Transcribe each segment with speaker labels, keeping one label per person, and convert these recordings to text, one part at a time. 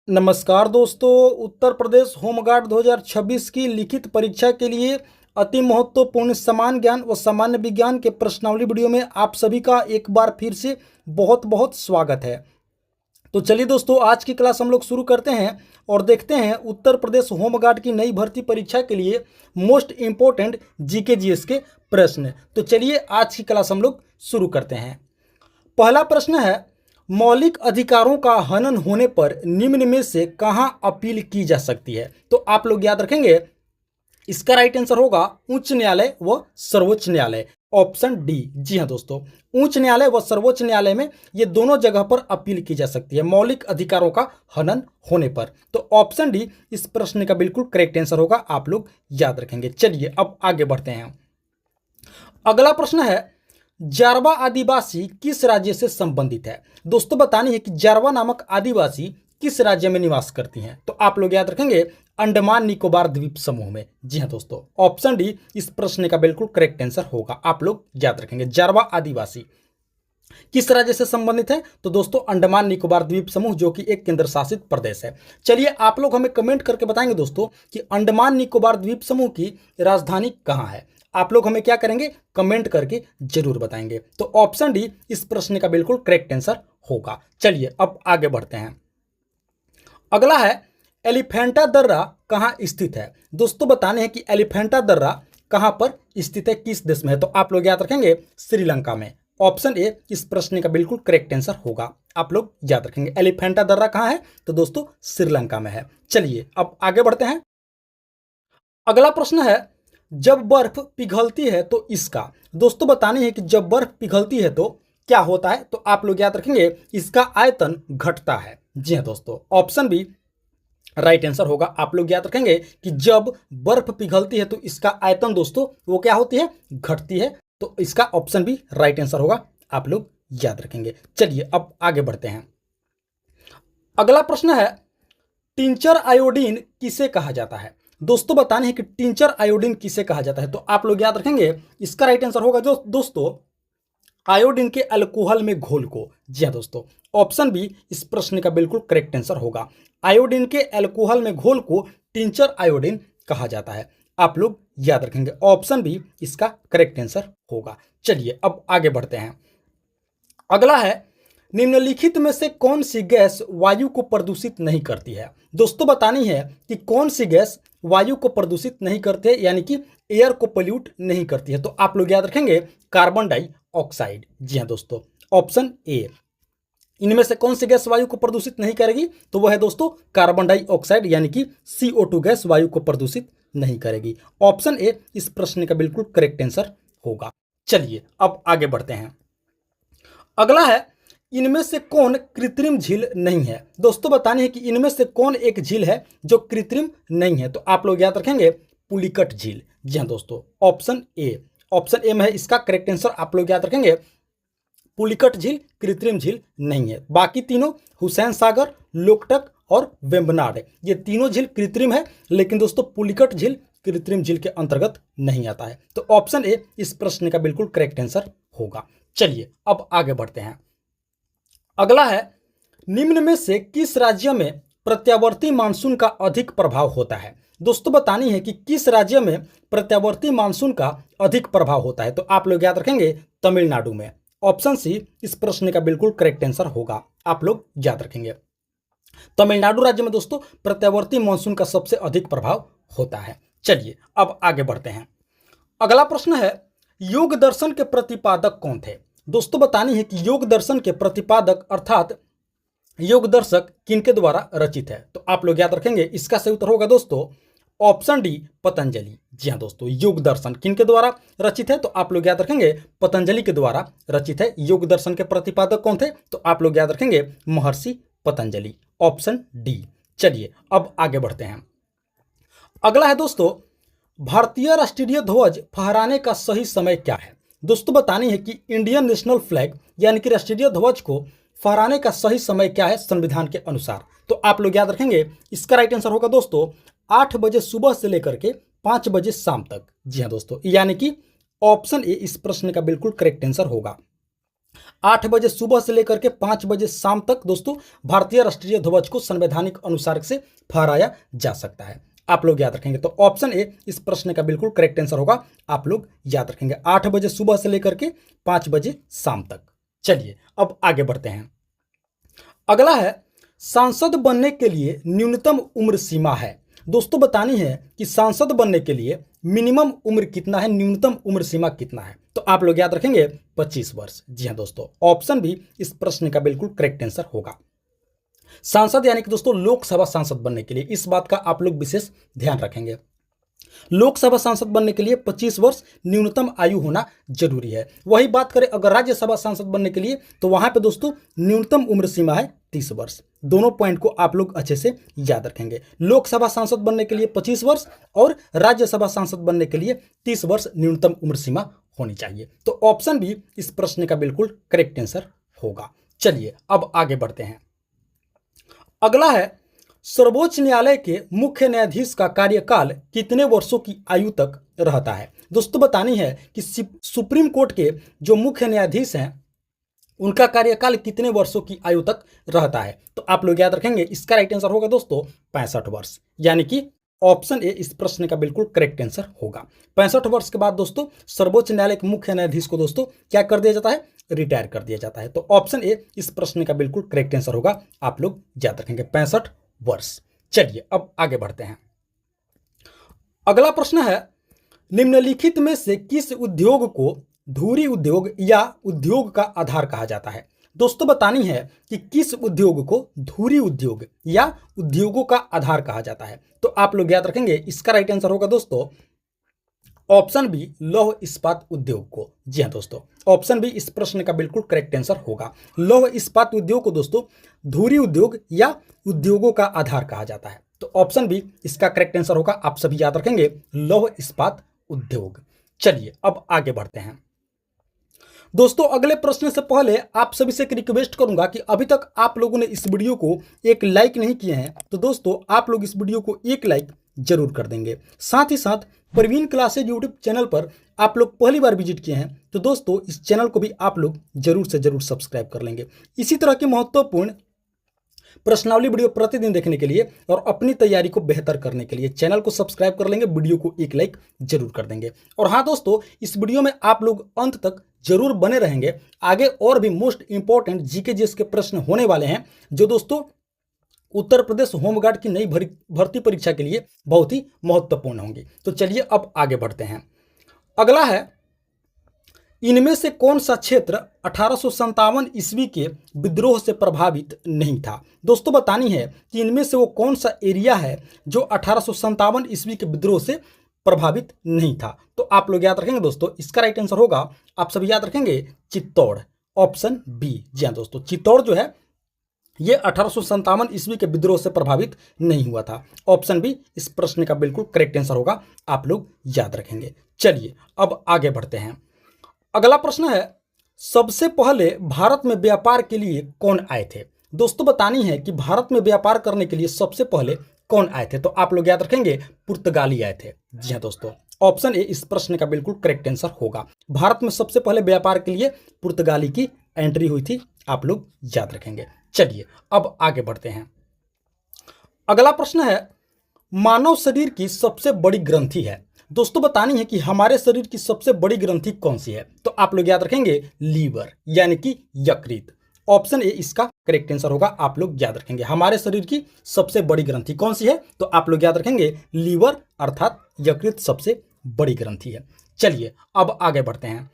Speaker 1: नमस्कार दोस्तों। उत्तर प्रदेश होमगार्ड 2026 की लिखित परीक्षा के लिए अति महत्वपूर्ण समान ज्ञान व सामान्य विज्ञान के प्रश्नावली वीडियो में आप सभी का एक बार फिर से बहुत बहुत स्वागत है। तो चलिए दोस्तों, आज की क्लास हम लोग शुरू करते हैं और देखते हैं उत्तर प्रदेश होमगार्ड की नई भर्ती परीक्षा के लिए मोस्ट इंपॉर्टेंट जीके जीएस के प्रश्न। तो चलिए आज की क्लास हम लोग शुरू करते हैं। पहला प्रश्न है, मौलिक अधिकारों का हनन होने पर निम्न में से कहां अपील की जा सकती है? तो आप लोग याद रखेंगे, इसका राइट आंसर होगा उच्च न्यायालय व सर्वोच्च न्यायालय, ऑप्शन डी। जी हां दोस्तों, उच्च न्यायालय व सर्वोच्च न्यायालय में ये दोनों जगह पर अपील की जा सकती है मौलिक अधिकारों का हनन होने पर। तो ऑप्शन डी इस प्रश्न का बिल्कुल करेक्ट आंसर होगा, आप लोग याद रखेंगे। चलिए अब आगे बढ़ते हैं। अगला प्रश्न है, जारवा आदिवासी किस राज्य से संबंधित है? दोस्तों बतानी है कि जारवा नामक आदिवासी किस राज्य में निवास करती हैं? तो आप लोग याद रखेंगे अंडमान निकोबार द्वीप समूह में। जी हां दोस्तों, ऑप्शन डी इस प्रश्न का बिल्कुल करेक्ट आंसर होगा, आप लोग याद रखेंगे। जारवा आदिवासी किस राज्य से संबंधित है? तो दोस्तों अंडमान निकोबार द्वीप समूह, जो कि एक केंद्र शासित प्रदेश है। चलिए आप लोग हमें कमेंट करके बताएंगे दोस्तों कि अंडमान निकोबार द्वीप समूह की राजधानी कहां है। आप लोग हमें क्या करेंगे, कमेंट करके जरूर बताएंगे। तो ऑप्शन डी इस प्रश्न का बिल्कुल करेक्ट आंसर होगा। चलिए अब आगे बढ़ते हैं। अगला है, एलिफेंटा दर्रा कहां स्थित है? दोस्तों बताने हैं कि एलिफेंटा दर्रा कहां पर स्थित है, किस देश में है? तो आप लोग याद रखेंगे श्रीलंका में। ऑप्शन ए इस प्रश्न का बिल्कुल करेक्ट आंसर होगा, आप लोग याद रखेंगे। एलिफेंटा दर्रा कहां है? तो दोस्तों श्रीलंका में है। चलिए अब आगे बढ़ते हैं। अगला प्रश्न है, जब बर्फ पिघलती है तो इसका, दोस्तों बतानी है कि जब बर्फ पिघलती है तो क्या होता है? तो आप लोग याद रखेंगे इसका आयतन घटता है। जी हाँ दोस्तों, ऑप्शन बी राइट आंसर होगा। आप लोग याद रखेंगे कि जब बर्फ पिघलती है तो इसका आयतन दोस्तों वो क्या होती है, घटती है। तो इसका ऑप्शन बी राइट आंसर होगा, आप लोग याद रखेंगे। चलिए अब आगे बढ़ते हैं। अगला प्रश्न है, टिंचर आयोडीन किसे कहा जाता है? दोस्तों बताने हैं कि टिंचर आयोडीन किसे कहा जाता है। तो आप लोग याद रखेंगे इसका राइट आंसर होगा जो दोस्तों आयोडीन के अल्कोहल में घोल को। जी हाँ दोस्तों, ऑप्शन बी इस प्रश्न का बिल्कुल करेक्ट आंसर होगा। आयोडीन के अल्कोहल में घोल को टिंचर आयोडीन कहा जाता है, आप लोग याद रखेंगे। ऑप्शन बी इसका करेक्ट आंसर होगा। चलिए अब आगे बढ़ते हैं। अगला है, निम्नलिखित में से कौन सी गैस वायु को प्रदूषित नहीं करती है? दोस्तों बतानी है कि कौन सी गैस वायु को प्रदूषित नहीं करती है, यानी कि एयर को पोल्यूट नहीं करती है। तो आप लोग याद रखेंगे कार्बन डाइऑक्साइड। जी हाँ दोस्तों, ऑप्शन ए। इनमें से कौन सी गैस वायु को प्रदूषित नहीं करेगी? तो वह है दोस्तों कार्बन डाइऑक्साइड, यानी कि CO2 गैस वायु को प्रदूषित नहीं करेगी। ऑप्शन ए इस प्रश्न का बिल्कुल करेक्ट आंसर होगा। चलिए अब आगे बढ़ते हैं। अगला है, इनमें से कौन कृत्रिम झील नहीं है? दोस्तों बताने हैं कि इनमें से कौन एक झील है जो कृत्रिम नहीं है। तो आप लोग याद रखेंगे पुलिकट झील। जी हाँ दोस्तों, ऑप्शन ए। ऑप्शन ए में है इसका करेक्ट आंसर, आप लोग याद रखेंगे पुलिकट झील कृत्रिम झील नहीं है। बाकी तीनों हुसैन सागर, लोकटक और वेम्बनाड, ये तीनों झील कृत्रिम है, लेकिन दोस्तों पुलिकट झील कृत्रिम झील के अंतर्गत नहीं आता है। तो ऑप्शन ए इस प्रश्न का बिल्कुल करेक्ट आंसर होगा। चलिए अब आगे बढ़ते हैं। अगला है, निम्न में से किस राज्य में प्रत्यावर्ती मानसून का अधिक प्रभाव होता है? दोस्तों बतानी है कि किस राज्य में प्रत्यावर्ती मानसून का अधिक प्रभाव होता है। तो आप लोग याद रखेंगे तमिलनाडु में। ऑप्शन सी इस प्रश्न का बिल्कुल करेक्ट आंसर होगा, आप लोग याद रखेंगे। तमिलनाडु राज्य में दोस्तों प्रत्यावर्ती मानसून का सबसे अधिक प्रभाव होता है। चलिए अब आगे बढ़ते हैं। अगला प्रश्न है, योग दर्शन के प्रतिपादक कौन थे? दोस्तों बतानी है कि योग दर्शन के प्रतिपादक अर्थात योग दर्शक किनके द्वारा रचित है? तो आप लोग याद रखेंगे इसका सही उत्तर होगा दोस्तों ऑप्शन डी पतंजलि। जी हाँ दोस्तों, योग दर्शन किनके द्वारा रचित है? तो आप लोग याद रखेंगे पतंजलि के द्वारा रचित है। योग दर्शन के प्रतिपादक कौन थे? तो आप लोग याद रखेंगे महर्षि पतंजलि, ऑप्शन डी। चलिए अब आगे बढ़ते हैं। अगला है दोस्तों, भारतीय राष्ट्रीय ध्वज फहराने का सही समय क्या है? दोस्तों बतानी है कि इंडियन नेशनल फ्लैग यानी कि राष्ट्रीय ध्वज को फहराने का सही समय क्या है संविधान के अनुसार? तो आप लोग याद रखेंगे इसका राइट आंसर होगा दोस्तों 8 बजे सुबह से लेकर के 5 बजे शाम तक। जी हाँ दोस्तों, यानी कि ऑप्शन ए इस प्रश्न का बिल्कुल करेक्ट आंसर होगा। 8 बजे सुबह से लेकर के 5 बजे शाम तक दोस्तों भारतीय राष्ट्रीय ध्वज को संवैधानिक अनुसार से फहराया जा सकता है। आप लोग याद रखेंगे। तो ऑप्शन ए इस प्रश्न का बिल्कुल करेक्ट आंसर होगा। आप लोग याद रखेंगे 8 बजे सुबह से लेकर के 5 बजे शाम तक। चलिए अब आगे बढ़ते हैं। अगला है सांसद बनने के लिए न्यूनतम उम्र सीमा है। दोस्तों बतानी है कि सांसद बनने के लिए मिनिमम उम्र कितना है, न्यूनतम उम्र सीमा कितना है। तो आप लोग याद रखेंगे 25 वर्ष। जी हाँ दोस्तों, ऑप्शन भी इस प्रश्न का बिल्कुल करेक्ट आंसर होगा। सांसद यानी कि दोस्तों लोकसभा सांसद बनने के लिए, इस बात का आप लोग विशेष ध्यान रखेंगे। लोकसभा सांसद बनने के लिए 25 वर्ष न्यूनतम आयु होना जरूरी है। वही बात करें अगर राज्यसभा सांसद बनने के लिए, तो वहां पे दोस्तों न्यूनतम उम्र सीमा है 30 वर्ष। दोनों पॉइंट को आप लोग अच्छे से याद रखेंगे। लोकसभा सांसद बनने के लिए 25 वर्ष और राज्यसभा सांसद बनने के लिए 30 वर्ष न्यूनतम उम्र सीमा होनी चाहिए। तो ऑप्शन भी इस प्रश्न का बिल्कुल करेक्ट आंसर होगा। चलिए अब आगे बढ़ते हैं। अगला है सर्वोच्च न्यायालय के मुख्य न्यायाधीश का कार्यकाल कितने वर्षों की आयु तक रहता है। दोस्तों बतानी है कि सुप्रीम कोर्ट के जो मुख्य न्यायाधीश हैं उनका कार्यकाल कितने वर्षों की आयु तक रहता है। तो आप लोग याद रखेंगे इसका राइट आंसर होगा दोस्तों 65 वर्ष, यानी कि ऑप्शन ए इस प्रश्न का बिल्कुल करेक्ट आंसर होगा। 65 वर्ष के बाद दोस्तों सर्वोच्च न्यायालय के मुख्य न्यायाधीश को दोस्तों क्या कर दिया जाता है, रिटायर कर दिया जाता है। तो ऑप्शन ए इस प्रश्न का बिल्कुल करेक्ट आंसर होगा। आप लोग याद रखेंगे 65 वर्ष। चलिए अब आगे बढ़ते हैं। अगला प्रश्न है निम्नलिखित में से किस उद्योग को धुरी उद्योग या उद्योग का आधार कहा जाता है। दोस्तों बतानी है कि किस उद्योग को धुरी उद्योग या उद्योगों का आधार कहा जाता है। तो आप लोग याद रखेंगे इसका राइट आंसर होगा दोस्तों ऑप्शन बी लौह इस्पात उद्योग को। जी हाँ दोस्तों, ऑप्शन बी इस प्रश्न का बिल्कुल करेक्ट आंसर होगा। लौह इस्पात उद्योग को दोस्तों धुरी उद्योग या उद्योगों का आधार कहा जाता है। तो ऑप्शन बी इसका करेक्ट आंसर होगा। आप सभी याद रखेंगे लौह इस्पात उद्योग। चलिए अब आगे बढ़ते हैं। दोस्तों अगले प्रश्न से पहले आप सभी से एक रिक्वेस्ट करूंगा कि अभी तक आप लोगों ने इस वीडियो को एक लाइक नहीं किए हैं, तो दोस्तों आप लोग इस वीडियो को एक लाइक जरूर कर देंगे। साथ ही साथ प्रवीण क्लासेज यूट्यूब चैनल पर आप लोग पहली बार विजिट किए हैं, तो दोस्तों इस चैनल को भी आप लोग जरूर से जरूर सब्सक्राइब कर लेंगे। इसी तरह की महत्वपूर्ण प्रश्नावली वीडियो प्रतिदिन देखने के लिए और अपनी तैयारी को बेहतर करने के लिए चैनल को सब्सक्राइब कर लेंगे, वीडियो को एक लाइक जरूर कर देंगे। और हाँ दोस्तों, इस वीडियो में आप लोग अंत तक जरूर बने रहेंगे। आगे और भी मोस्ट इंपॉर्टेंट जीके जीएस के प्रश्न होने वाले हैं, जो दोस्तों उत्तर प्रदेश होमगार्ड की नई भर्ती परीक्षा के लिए बहुत ही महत्वपूर्ण होंगी। तो चलिए अब आगे बढ़ते हैं। अगला है इनमें से कौन सा क्षेत्र 1857 ईस्वी के विद्रोह से प्रभावित नहीं था। दोस्तों बतानी है कि इनमें से वो कौन सा एरिया है जो 1857 ईस्वी के विद्रोह से प्रभावित नहीं था। तो आप लोग याद रखेंगे दोस्तों इसका राइट आंसर होगा, आप सभी याद रखेंगे चित्तौड़, ऑप्शन बी। जी हाँ दोस्तों, चित्तौड़ जो है ये 1857 ईस्वी के विद्रोह से प्रभावित नहीं हुआ था। ऑप्शन बी इस प्रश्न का बिल्कुल करेक्ट आंसर होगा। आप लोग याद रखेंगे। चलिए अब आगे बढ़ते हैं। अगला प्रश्न है सबसे पहले भारत में व्यापार के लिए कौन आए थे। दोस्तों बतानी है कि भारत में व्यापार करने के लिए सबसे पहले कौन आए थे। तो आप लोग याद रखेंगे पुर्तगाली आए थे। जी हाँ दोस्तों, ऑप्शन ए इस प्रश्न का बिल्कुल करेक्ट आंसर होगा। भारत में सबसे पहले व्यापार के लिए पुर्तगाली की एंट्री हुई थी। आप लोग याद रखेंगे। चलिए अब आगे बढ़ते हैं। अगला प्रश्न है मानव शरीर की सबसे बड़ी ग्रंथि है। दोस्तों बतानी है कि हमारे शरीर की सबसे बड़ी ग्रंथि कौन सी है। तो आप लोग याद रखेंगे लीवर, यानी कि यकृत। ऑप्शन ए इसका करेक्ट आंसर होगा। आप लोग याद रखेंगे हमारे शरीर की सबसे बड़ी ग्रंथि कौन सी है। तो आप लोग याद रखेंगे लीवर अर्थात यकृत सबसे बड़ी ग्रंथि है। चलिए अब आगे बढ़ते हैं।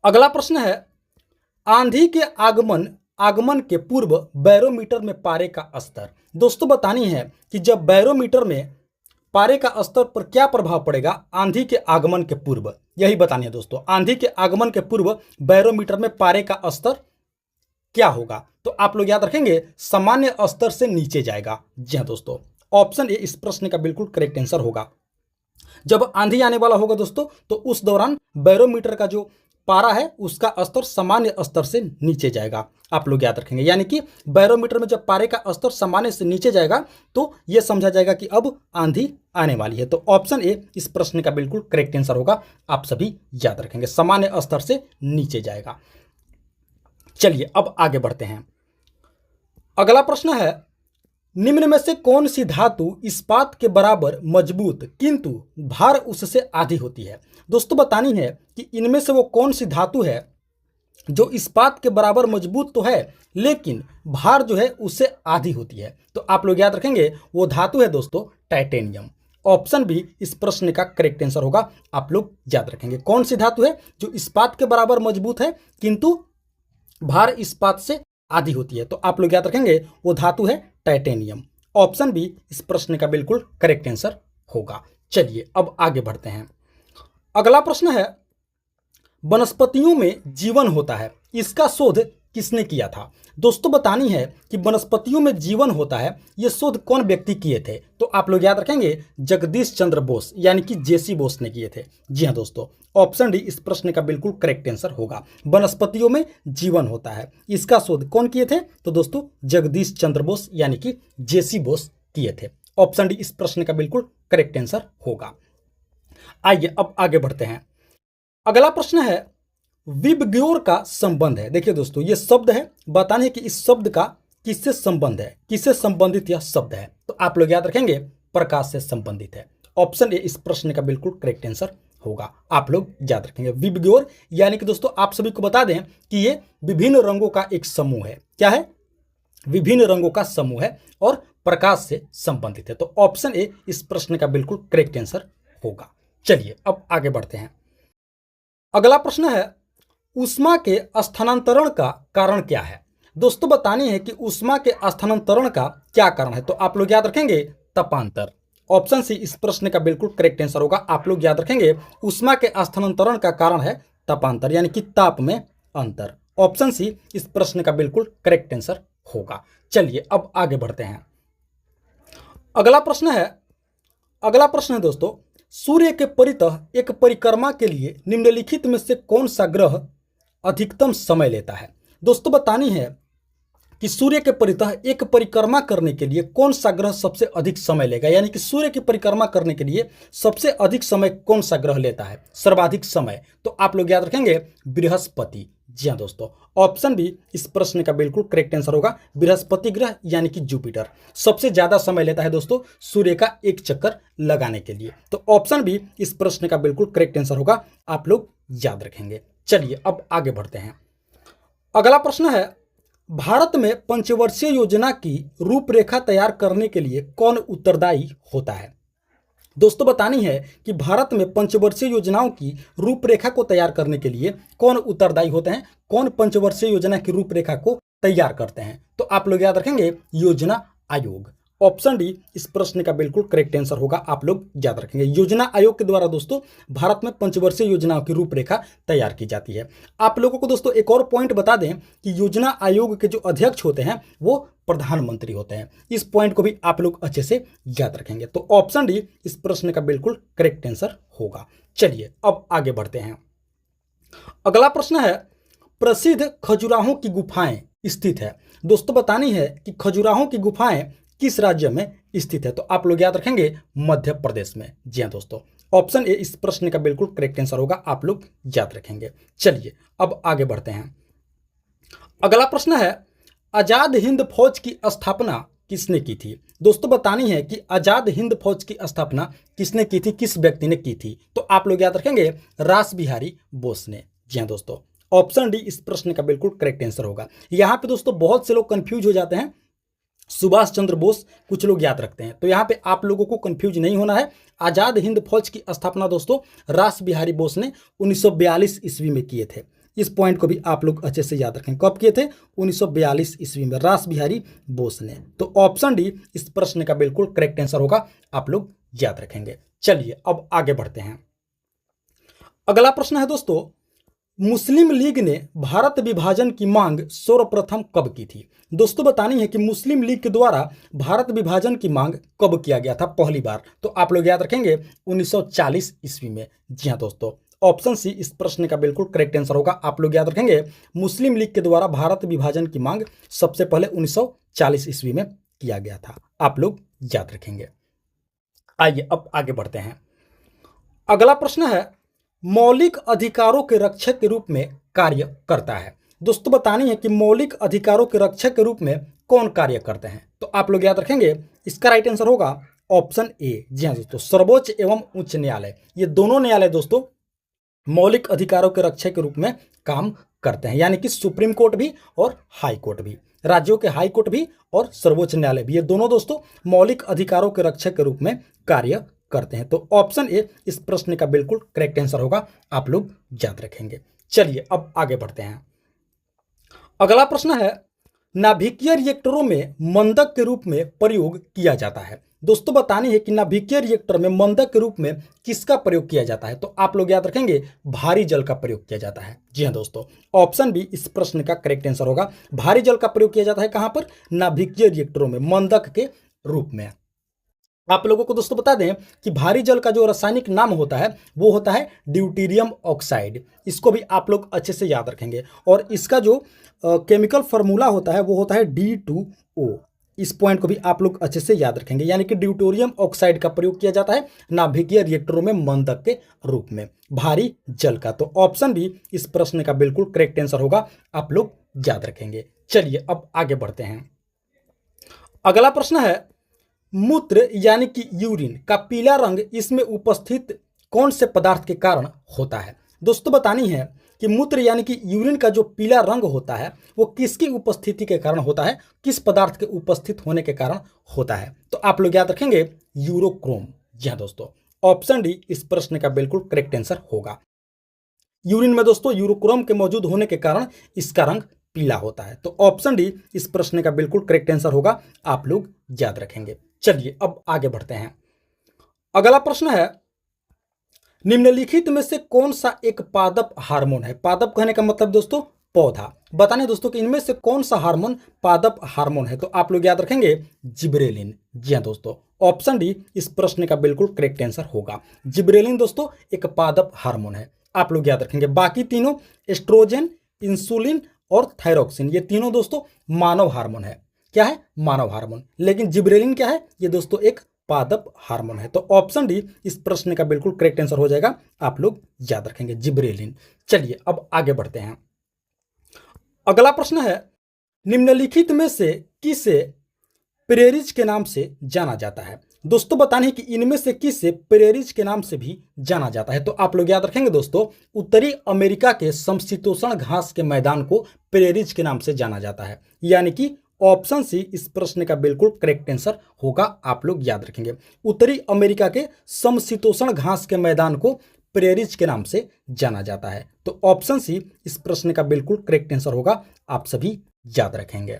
Speaker 1: अगला प्रश्न है आंधी के आगमन के पूर्व बैरोमीटर में पारे का स्तर। दोस्तों बतानी है कि जब बैरोमीटर में पारे का स्तर पर क्या प्रभाव पड़ेगा आंधी के आगमन के पूर्व, यही बतानी है दोस्तों। आंधी के आगमन के पूर्व बैरोमीटर में पारे का स्तर क्या होगा। तो आप लोग याद रखेंगे सामान्य स्तर से नीचे जाएगा। जी हाँ दोस्तों, ऑप्शन ए इस प्रश्न का बिल्कुल करेक्ट आंसर होगा। जब आंधी आने वाला होगा दोस्तों, तो उस दौरान बैरोमीटर का जो पारा है उसका स्तर सामान्य स्तर से नीचे जाएगा। आप लोग याद रखेंगे, यानी कि बैरोमीटर में जब पारे का स्तर सामान्य से नीचे जाएगा तो यह समझा जाएगा कि अब आंधी आने वाली है। तो ऑप्शन ए इस प्रश्न का बिल्कुल करेक्ट आंसर होगा। आप सभी याद रखेंगे सामान्य स्तर से नीचे जाएगा। चलिए अब आगे बढ़ते हैं। अगला प्रश्न है, निम्न में से कौन सी धातु इस्पात के बराबर मजबूत किंतु भार उससे आधी होती है। दोस्तों बतानी है कि इनमें से वो कौन सी धातु है जो इस्पात के बराबर मजबूत तो है लेकिन भार जो है उससे आधी होती है। तो आप लोग याद रखेंगे वो धातु है दोस्तों टाइटेनियम। ऑप्शन बी इस प्रश्न का करेक्ट आंसर होगा। आप लोग याद रखेंगे कौन सी धातु है जो इस्पात के बराबर मजबूत है किंतु भार इस्पात से आधी होती है। तो आप लोग याद रखेंगे वो धातु है टाइटेनियम। ऑप्शन बी इस प्रश्न का बिल्कुल करेक्ट आंसर होगा। चलिए अब आगे बढ़ते हैं। अगला प्रश्न है, वनस्पतियों में जीवन होता है, इसका शोध किसने किया था। दोस्तों बतानी है कि वनस्पतियों में जीवन होता है ये शोध कौन व्यक्ति किए थे। तो आप लोग याद रखेंगे जगदीश चंद्र बोस यानी कि जेसी बोस ने किए थे। जी हाँ दोस्तों, ऑप्शन डी इस प्रश्न का बिल्कुल करेक्ट आंसर होगा। वनस्पतियों में जीवन होता है इसका शोध कौन किए थे। तो दोस्तों जगदीश चंद्र बोस यानी कि जेसी बोस किए थे। ऑप्शन डी इस प्रश्न का बिल्कुल करेक्ट आंसर होगा। आइए अब आगे बढ़ते हैं। अगला प्रश्न है, विबग्योर का संबंध है। देखिए दोस्तों ये शब्द है, बताने कि इस शब्द का किससे संबंध है, किससे संबंधित यह शब्द है। तो आप लोग याद रखेंगे प्रकाश से संबंधित है। ऑप्शन ए इस प्रश्न का बिल्कुल करेक्ट आंसर होगा। आप लोग याद रखेंगे विबग्योर यानी कि दोस्तों आप सभी को बता दें कि ये विभिन्न रंगों का एक समूह है। क्या है, विभिन्न रंगों का समूह है और प्रकाश से संबंधित है। तो ऑप्शन ए इस प्रश्न का बिल्कुल करेक्ट आंसर होगा। चलिए अब आगे बढ़ते हैं। अगला प्रश्न है, ऊष्मा के स्थानांतरण का कारण क्या है। दोस्तों बतानी है कि ऊष्मा के स्थानांतरण का क्या कारण है। तो आप लोग याद रखेंगे तापांतर। ऑप्शन सी इस प्रश्न का बिल्कुल करेक्ट आंसर होगा। आप लोग याद रखेंगे ऊष्मा के स्थानांतरण का कारण है तापांतर यानी कि ताप में अंतर। ऑप्शन सी इस प्रश्न का बिल्कुल करेक्ट आंसर होगा। चलिए अब आगे बढ़ते हैं। अगला प्रश्न है दोस्तों, सूर्य के परितः एक परिक्रमा के लिए निम्नलिखित में से कौन सा ग्रह अधिकतम समय लेता है। दोस्तों बतानी है कि सूर्य के परितः एक परिक्रमा करने के लिए कौन सा ग्रह सबसे अधिक समय लेगा, यानी कि सूर्य की परिक्रमा करने के लिए सबसे अधिक समय कौन सा ग्रह लेता है, सर्वाधिक समय। तो आप लोग याद रखेंगे बृहस्पति। जी हाँ दोस्तों, ऑप्शन बी इस प्रश्न का बिल्कुल करेक्ट आंसर होगा। बृहस्पति ग्रह यानी कि जुपिटर सबसे ज्यादा समय लेता है दोस्तों सूर्य का एक चक्कर लगाने के लिए। तो ऑप्शन बी इस प्रश्न का बिल्कुल करेक्ट आंसर होगा। आप लोग याद रखेंगे। चलिए अब आगे बढ़ते हैं। अगला प्रश्न है, भारत में पंचवर्षीय योजना की रूपरेखा तैयार करने के लिए कौन उत्तरदायी होता है। दोस्तों बतानी है कि भारत में पंचवर्षीय योजनाओं की रूपरेखा को तैयार करने के लिए कौन उत्तरदायी होते हैं, कौन पंचवर्षीय योजना की रूपरेखा को तैयार करते हैं। तो आप लोग याद रखेंगे योजना आयोग। ऑप्शन डी इस प्रश्न का बिल्कुल करेक्ट आंसर होगा। आप लोग याद रखेंगे योजना आयोग के द्वारा दोस्तों भारत में पंचवर्षीय योजनाओं की रूपरेखा तैयार की जाती है। आप लोगों को दोस्तों एक और पॉइंट बता दें कि योजना आयोग के जो अध्यक्ष होते हैं वो प्रधानमंत्री होते हैं। इस पॉइंट को भी आप लोग अच्छे से याद रखेंगे। तो ऑप्शन डी इस प्रश्न का बिल्कुल करेक्ट आंसर होगा। चलिए अब आगे बढ़ते हैं। अगला प्रश्न है, प्रसिद्ध खजुराहो की गुफाएं स्थित है। दोस्तों बतानी है कि खजुराहो की गुफाएं किस राज्य में स्थित है। तो आप लोग याद रखेंगे मध्य प्रदेश में। जी हाँ दोस्तों, ऑप्शन ए इस प्रश्न का बिल्कुल करेक्ट आंसर होगा। आप लोग याद रखेंगे। चलिए अब आगे बढ़ते हैं। अगला प्रश्न है, आजाद हिंद फौज की स्थापना किसने की थी। दोस्तों बतानी है कि आजाद हिंद फौज की स्थापना किसने की थी, किस व्यक्ति ने की थी। तो आप लोग याद रखेंगे रास बिहारी बोस ने। जी हाँ दोस्तों, ऑप्शन डी इस प्रश्न का बिल्कुल करेक्ट आंसर होगा। यहाँ पे दोस्तों बहुत से लोग कंफ्यूज हो जाते हैं, सुभाष चंद्र बोस कुछ लोग याद रखते हैं। तो यहाँ पे आप लोगों को कंफ्यूज नहीं होना है। आजाद हिंद फौज की स्थापना दोस्तों रास बिहारी बोस ने 1942 ईस्वी में किए थे। इस पॉइंट को भी आप लोग अच्छे से याद रखें। कब किए थे, 1942 ईस्वी में रास बिहारी बोस ने। तो ऑप्शन डी इस प्रश्न का बिल्कुल करेक्ट आंसर होगा। आप लोग याद रखेंगे। चलिए अब आगे बढ़ते हैं। अगला प्रश्न है दोस्तों, मुस्लिम लीग ने भारत विभाजन की मांग सर्वप्रथम कब की थी। दोस्तों बतानी है कि मुस्लिम लीग के द्वारा भारत विभाजन की मांग कब किया गया था पहली बार। तो आप लोग याद रखेंगे 1940 ईस्वी में। जी हाँ दोस्तों, ऑप्शन सी इस प्रश्न का बिल्कुल करेक्ट आंसर होगा। आप लोग याद रखेंगे मुस्लिम लीग के द्वारा भारत विभाजन की मांग सबसे पहले 1940 ईस्वी में किया गया था। आप लोग याद रखेंगे। आइए अब आगे बढ़ते हैं। अगला प्रश्न है, मौलिक अधिकारों के रक्षक के रूप में कार्य करता है। दोस्तों बतानी है कि मौलिक अधिकारों के रक्षक के रूप में कौन कार्य करते हैं। तो आप लोग याद रखेंगे इसका राइट आंसर होगा ऑप्शन ए। जी हाँ दोस्तों, सर्वोच्च एवं उच्च न्यायालय, ये दोनों न्यायालय दोस्तों मौलिक अधिकारों के रक्षक के रूप में काम करते हैं, यानी कि सुप्रीम कोर्ट भी और हाई कोर्ट भी, राज्यों के हाई कोर्ट भी और सर्वोच्च न्यायालय भी, ये दोनों दोस्तों मौलिक अधिकारों के रक्षक के रूप में कार्य करते हैं। तो ऑप्शन ए इस प्रश्न का बिल्कुल करेक्ट आंसर होगा, आप लोग याद रखेंगे। चलिए अब आगे बढ़ते हैं। अगला प्रश्न है, नाभिकीय रिएक्टरों में मंदक के रूप में प्रयोग किया जाता है। दोस्तों बतानी है कि नाभिकीय रिएक्टर में मंदक के रूप में किसका प्रयोग किया जाता है। तो आप लोग याद रखेंगे भारी जल का प्रयोग किया जाता है। जी हाँ दोस्तों, ऑप्शन बी इस प्रश्न का करेक्ट आंसर होगा। भारी जल का प्रयोग किया जाता है कहां पर? नाभिकीय रिएक्टरों में मंदक के रूप में। आप लोगों को दोस्तों बता दें कि भारी जल का जो रासायनिक नाम होता है वो होता है ड्यूटेरियम ऑक्साइड। इसको भी आप लोग अच्छे से याद रखेंगे, और इसका जो केमिकल फार्मूला होता है वो होता है D2O। इस पॉइंट को भी आप लोग अच्छे से याद रखेंगे, यानी कि ड्यूटेरियम ऑक्साइड का प्रयोग किया जाता है नाभिकीय रिएक्टरों में मंदक के रूप में, भारी जल का। तो ऑप्शन बी इस प्रश्न का बिल्कुल करेक्ट आंसर होगा, आप लोग याद रखेंगे। चलिए अब आगे बढ़ते हैं। अगला प्रश्न है, मूत्र यानी कि यूरिन का पीला रंग इसमें उपस्थित कौन से पदार्थ के कारण होता है। दोस्तों बतानी है कि मूत्र यानी कि यूरिन का जो पीला रंग होता है वो किसकी उपस्थिति के कारण होता है, किस पदार्थ के उपस्थित होने के कारण होता है। तो आप लोग याद रखेंगे यूरोक्रोम। जी हाँ दोस्तों, ऑप्शन डी इस प्रश्न का बिल्कुल करेक्ट आंसर होगा। यूरिन में दोस्तों यूरोक्रोम के मौजूद होने के कारण इसका रंग पीला होता है। तो ऑप्शन डी इस प्रश्न का बिल्कुल करेक्ट आंसर होगा, आप लोग याद रखेंगे। चलिए अब आगे बढ़ते हैं। अगला प्रश्न है, निम्नलिखित में से कौन सा एक पादप हार्मोन है। पादप कहने का मतलब दोस्तों पौधा। बताने दोस्तों कि इनमें से कौन सा हार्मोन पादप हार्मोन है। तो आप लोग याद रखेंगे जिब्रेलिन। जी हाँ दोस्तों, ऑप्शन डी इस प्रश्न का बिल्कुल करेक्ट आंसर होगा। जिब्रेलिन दोस्तों एक पादप हार्मोन है, आप लोग याद रखेंगे। बाकी तीनों एस्ट्रोजन, इंसुलिन और थायरोक्सिन, ये तीनों दोस्तों मानव हार्मोन है। क्या है? मानव हार्मोन। लेकिन जिब्रेलिन क्या है? ये दोस्तों एक पादप हार्मोन है। तो ऑप्शन डी इस प्रश्न का बिल्कुल करेक्ट आंसर हो जाएगा, आप लोग याद रखेंगे जिब्रेलिन। चलिए अब आगे बढ़ते हैं। अगला प्रश्न है, निम्नलिखित में से किसे प्रेरिज के नाम से जाना जाता है। दोस्तों बताने कि इनमें से किसे प्रेरिज के नाम से भी जाना जाता है। तो आप लोग याद रखेंगे दोस्तों, उत्तरी अमेरिका के समशीतोष्ण घास के मैदान को प्रेरिज के नाम से जाना जाता है, यानी कि ऑप्शन सी इस प्रश्न का बिल्कुल करेक्ट आंसर होगा, आप लोग याद रखेंगे। उत्तरी अमेरिका के समशीतोष्ण घास के मैदान को प्रेरिज के नाम से जाना जाता है। तो ऑप्शन सी इस प्रश्न का बिल्कुल करेक्ट आंसर होगा, आप सभी याद रखेंगे।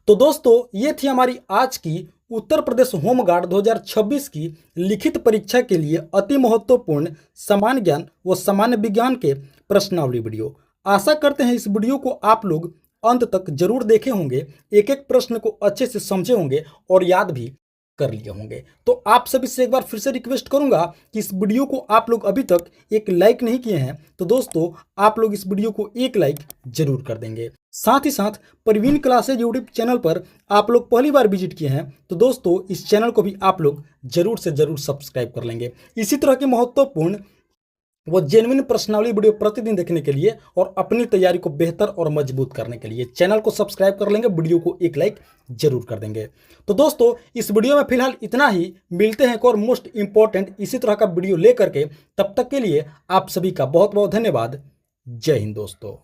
Speaker 1: तो दोस्तों ये थी हमारी आज की उत्तर प्रदेश होमगार्ड 2026 की लिखित परीक्षा के लिए अति महत्वपूर्ण सामान्य ज्ञान व सामान्य विज्ञान के प्रश्नावली वीडियो। आशा करते हैं इस वीडियो को आप लोग अंत तक जरूर देखे होंगे, एक एक प्रश्न को अच्छे से समझे होंगे और याद भी कर लिए होंगे। तो आप सभी से एक बार फिर से रिक्वेस्ट करूंगा कि इस वीडियो को आप लोग अभी तक एक लाइक नहीं किए हैं तो दोस्तों आप लोग इस वीडियो को एक लाइक जरूर कर देंगे। साथ ही साथ प्रवीण क्लासेज यूट्यूब चैनल पर आप लोग पहली बार विजिट किए हैं तो दोस्तों इस चैनल को भी आप लोग जरूर से जरूर सब्सक्राइब कर लेंगे। इसी तरह के महत्वपूर्ण वो जेन्युइन प्रश्नावली वीडियो प्रतिदिन देखने के लिए और अपनी तैयारी को बेहतर और मजबूत करने के लिए चैनल को सब्सक्राइब कर लेंगे, वीडियो को एक लाइक जरूर कर देंगे। तो दोस्तों इस वीडियो में फिलहाल इतना ही, मिलते हैं एक और मोस्ट इंपॉर्टेंट इसी तरह का वीडियो लेकर के। तब तक के लिए आप सभी का बहुत बहुत धन्यवाद। जय हिंद दोस्तों।